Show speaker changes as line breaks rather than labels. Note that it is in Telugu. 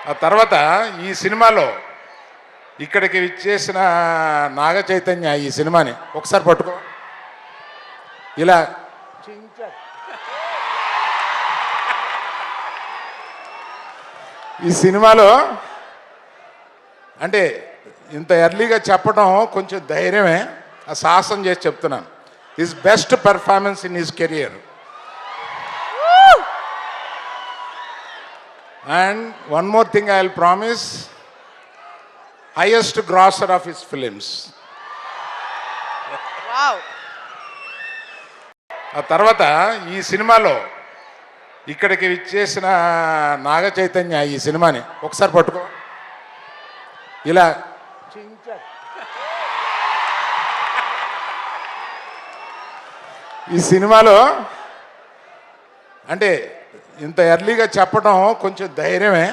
ఆ తర్వాత ఈ సినిమాలో ఇక్కడికి విచ్చేసిన నాగ చైతన్య ఈ సినిమాని ఒకసారి పట్టుకో ఇలా ఈ సినిమాలో అంటే ఇంత ఎర్లీగా చెప్పడం కొంచెం ధైర్యమే, ఆ సాహసం చేసి చెప్తున్నాను. His best performance in his career. And one more thing I will promise, highest grosser of his films.
Wow.
ఆ తర్వాత ఈ సినిమాలో ఇక్కడికి విచ్చేసిన నాగ చైతన్య ఈ సినిమాని ఒకసారి పట్టుకో ఇలా ఈ సినిమాలో అంటే ఇంత ఎర్లీగా చెప్పడం కొంచెం ధైర్యమే,